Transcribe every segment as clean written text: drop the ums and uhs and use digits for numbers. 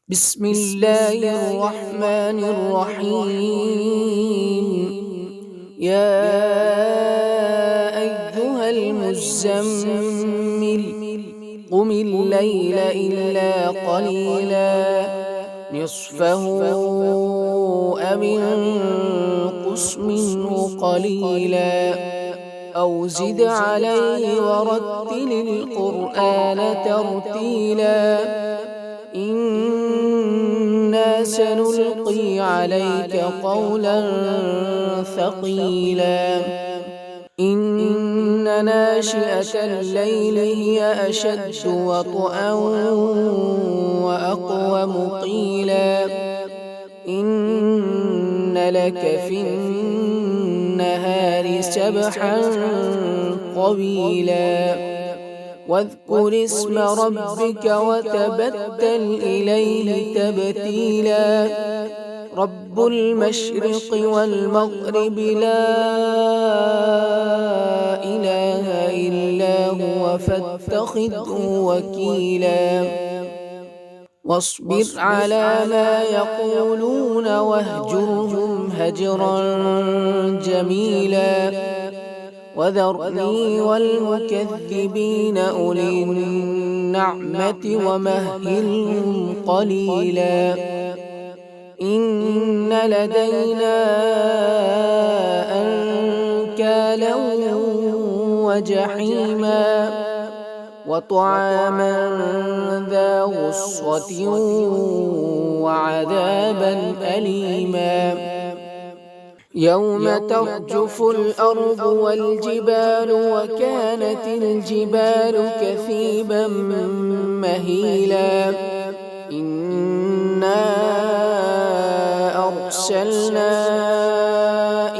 بسم الله الرحمن الرحيم. يا أيها المزمل قم الليل إلا قليلا نصفه أو انقص منه قليلا أو زد عليه ورتل القرآن ترتيلا إنا سنلقي عليك قولا ثقيلا إن ناشئة الليل هي أشد وطئا وأقوم قيلا إن لك في النهار سبحا طويلا واذكر اسم ربك وتبتل إليه تبتيلا رب المشرق والمغرب لا إله إلا هو فاتخذه وكيلا واصبر على ما يقولون واهجرهم هجرا جميلا وذرني والمكذبين أولي النعمة ومهلهم قليلا إن لدينا أنكالا وجحيما وطعاما ذا غصة وعذابا أليما يوم ترجف الأرض والجبال وكانت الجبال كثيبا مهيلا إنا أرسلنا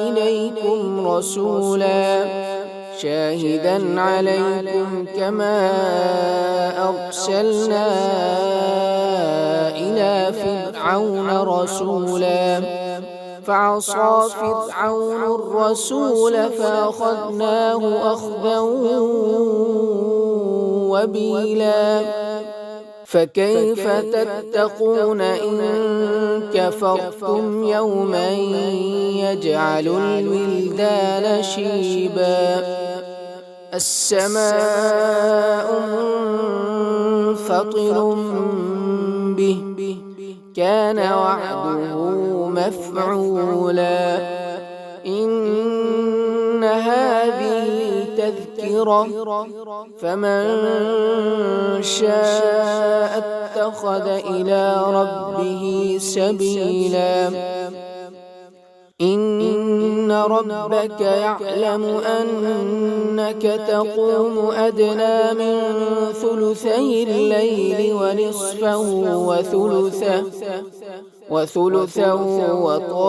إليكم رسولا شاهدا عليكم كما أرسلنا إلى فرعون رسولا فعصى فرعون الرسول فأخذناه أخذا وبيلا فكيف تتقون إن كفرتم يوما يجعل الولدان شيبا السماء منفطر به كان وعده مفعولا إن هذه تذكرة فمن شاء اتخذ إلى ربه سبيلا إن ربك يعلم أنك تقوم أدنى من ثلثي الليل ونصفه وثلثه وطائفة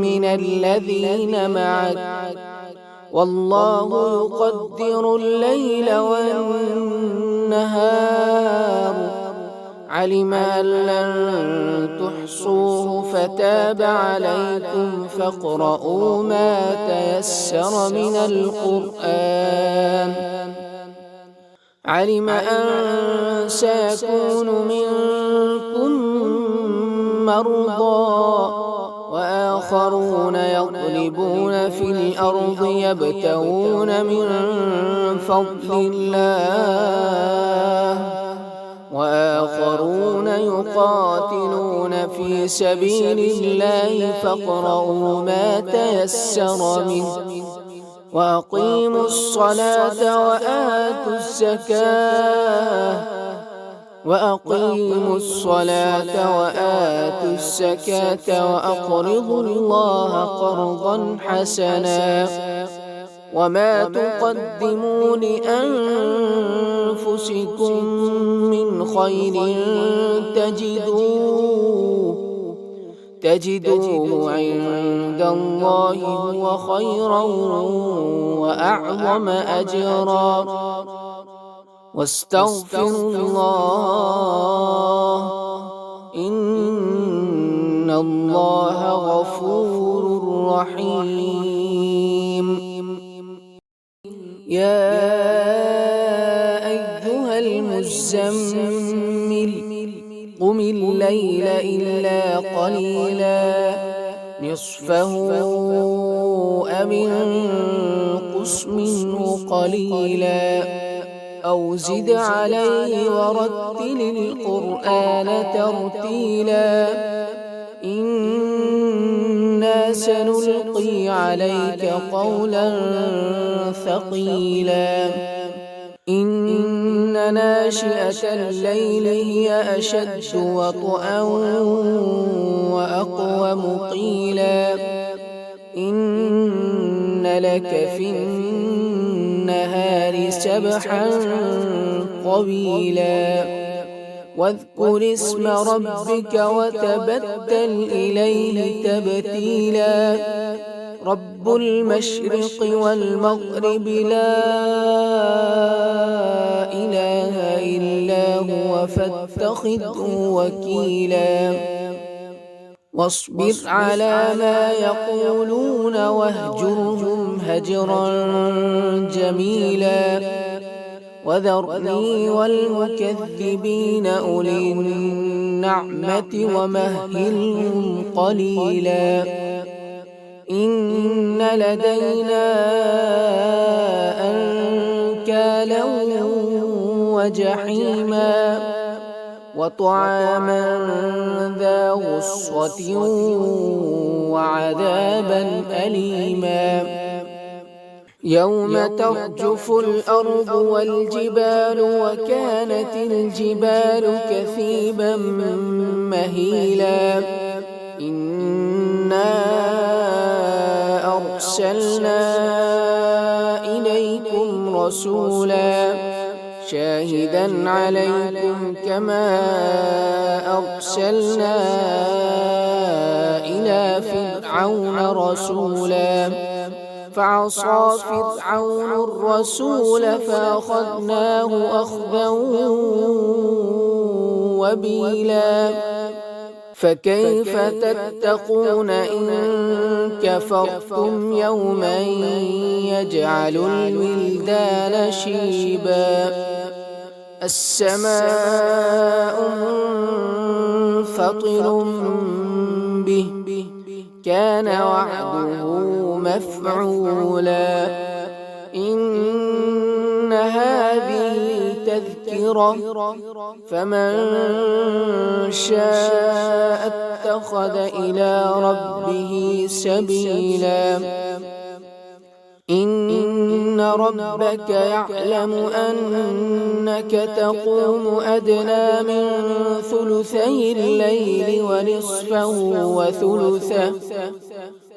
من الذين معك والله يقدر الليل والنهار علم أن لن تحصوه فتاب عليكم فاقرؤوا ما تيسر من القرآن علم أن سيكون منكم مرضى وآخرون يضربون في الأرض يبتغون من فضل الله وآخرون يقاتلون في سبيل الله فاقرؤوا ما تيسر منه وأقيموا الصلاة وآتوا الزكاة وأقرضوا الله قرضا حسنا وما تقدموا لأنفسكم من خير تجدوه عند الله هو خيرا وأعظم أجرا واستغفروا الله إن الله غفور رحيم يا أيها المزمل قم الليل إلا قليلا نصفه أو انقص منه قليلا أو زد عليه ورتل القرآن ترتيلا إنا سنلقي عليك قولا ثقيلا إن ناشئة الليل هي أشد وطئا وأقوم قيلا إن لك في النهار سبحا طويلا واذكر اسم ربك وتبتل إليه تبتيلا رب المشرق والمغرب لا إله إلا هو فاتخذه وكيلا واصبر على ما يقولون واهجرهم هجرا جميلا وذرني والمكذبين أولي النعمة ومهلهم قليلا إن لدينا أنكالا وجحيما وطعاما ذا غصة وعذابا أليما يوم ترجف الأرض والجبال وكانت الجبال كثيبا مهيلا إنا أرسلنا إليكم رسولا شاهدا عليكم كما أرسلنا إلى فرعون رسولا فعصى فرعون الرسول فأخذناه أخذا وبيلا فكيف تتقون إن كفرتم يوما يجعل الولدان شيبا السماء منفطر به كان وعده مفعولا إن هذه تذكرة فمن شاء اتخذ إلى ربه سبيلا إن ربك يعلم أنك تقوم أدنى من ثلثي الليل ونصفه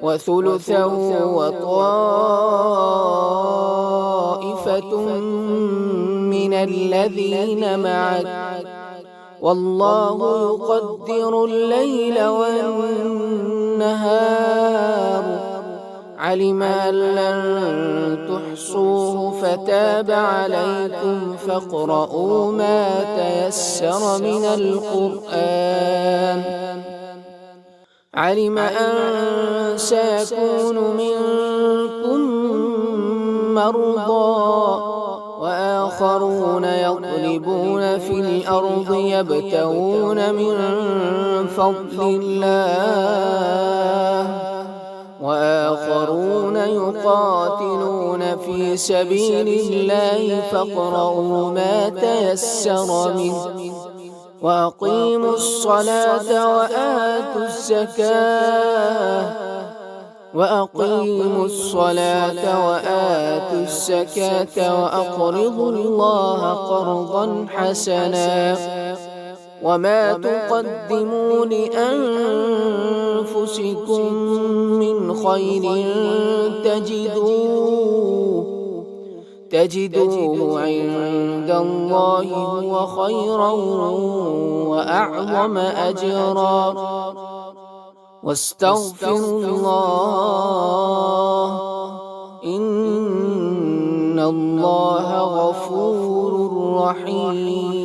وثلثه وطائفة من الذين معك والله يقدر الليل والنهار علم أن لن تحصوه فتاب عليكم فاقرؤوا ما تيسر من القرآن علم أن سيكون منكم مرضى وآخرون يضربون في الأرض يبتغون من فضل الله وآخرون يقاتلون في سبيل الله فاقرؤوا ما تيسر منه وأقيموا الصلاة وآتوا الزكاة وأقرضوا الله قرضا حسنا وما تقدموا لأنفسكم من خير تجدوه عند الله هو خيرا وأعظم أجرا واستغفروا الله إن الله غفور رحيم